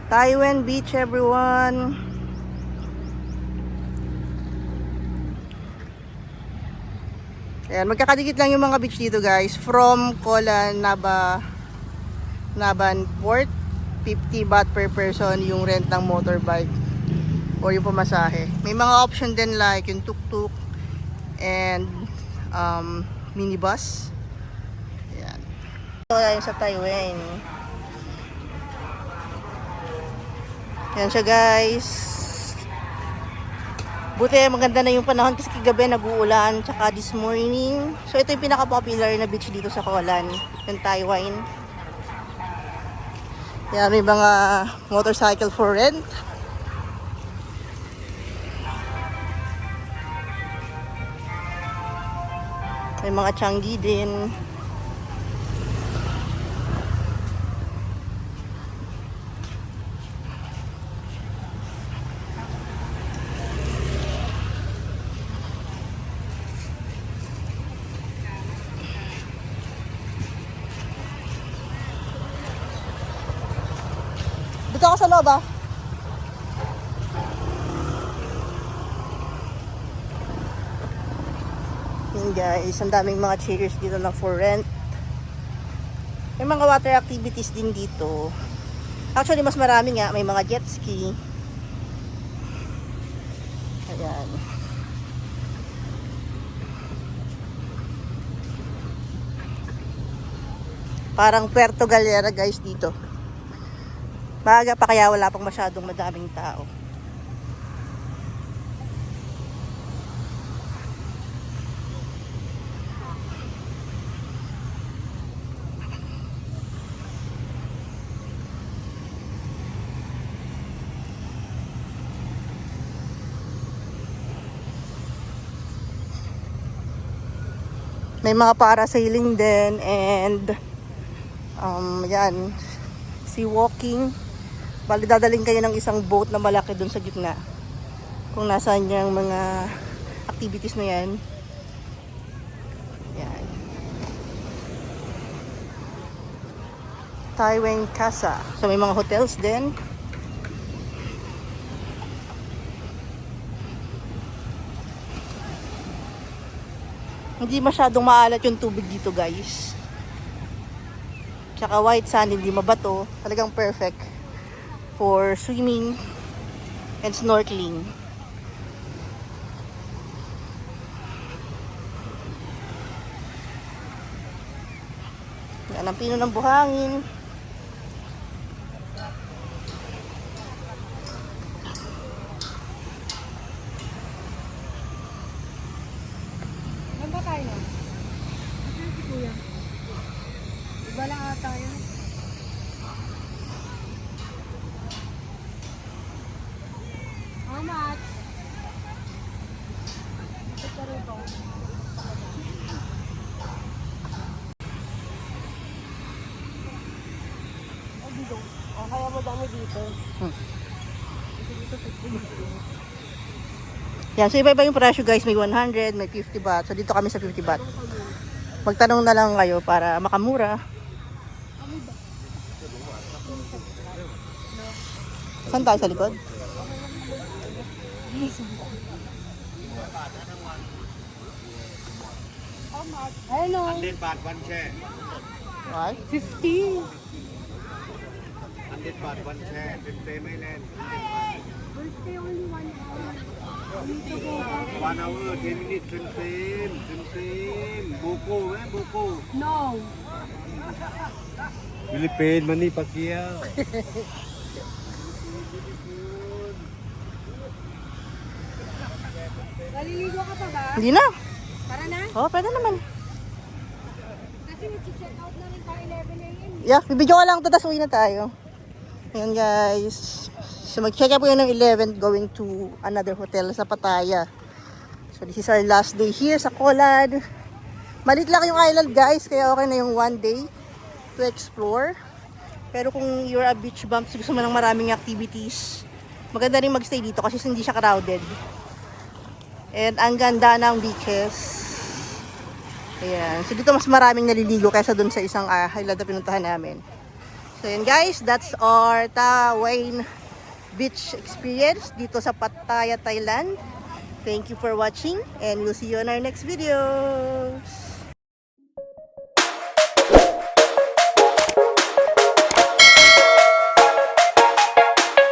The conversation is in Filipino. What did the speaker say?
Taiwan Beach, everyone. Ayan, magkakadikit lang yung mga beach dito guys. From Kolan, Naban Port, 50 baht per person yung rent ng motorbike or yung pamasahe. May mga option din like yung tuk-tuk and minibus. Ayan. So, ayan sa Taiwan. Ayan siya guys. Buti maganda na yung panahon kasi kagabi nag-uulan tsaka this morning. So ito yung pinaka-popular na beach dito sa Kolan, yung Taiwan. Yan, may mga motorcycle for rent. May mga Changi din. Dito ako sa loob ah. Yan guys, ang daming mga chairs dito na for rent. May mga water activities din dito. Actually, mas marami nga. May mga jet ski. Ayan. Parang Puerto Galera guys dito. Maaga pa kaya wala pang masyadong madaming tao. May mga parasailing din and yan, sea walking. Bali dadaling kayo ng isang boat na malaki dun sa gitna. Kung nasaan yung mga activities na yan. Yan. Taiwan Casa. So may mga hotels din. Hindi masyadong maalat yung tubig dito guys. Tsaka white sand, hindi mabato. Talagang perfect for swimming and snorkeling. Yan ang pino ng buhangin. Ganda tayo na. Asan si Kuya? Iba lang ata yun. How much? Ito rito. Oh, dito. Oh, kaya mo dami dito. Dito 50. Yan, so iba-iba yung presyo guys. May 100, may 50 baht. So dito kami sa 50 baht. Magtanong na lang kayo para makamura. Saan tayo sa likod? Hello. 100 baht one share. Why? 50. 100 baht one share. 10 ไม่แน่น We'll stay only 1 hour. 1 hour 10 minutes 10 บุกูไหมบุกู No. ฟิลิปปินส์มันนี่ปาเกียว Naliligo ka pa ba? Hindi na. Tara na. Oh, pwede naman. Kasi mag-check out na rin pa 11 a.m. Yeah, bibidyo ka lang ito, tapos uwi na tayo. Ayan guys. So mag-check up po yun ng 11 going to another hotel sa Pattaya. So this is our last day here sa Kolan. Malit lang yung island guys, kaya okay na yung one day to explore. Pero kung you're a beach bum, gusto mo ng maraming activities, maganda rin magstay dito kasi hindi siya crowded. And ang ganda ng beaches. Ayan. So dito mas maraming naliligo kaysa dun sa isang island na pinuntahan namin. So yun guys, that's our Tawain Beach experience dito sa Pattaya, Thailand. Thank you for watching and we'll see you on our next videos.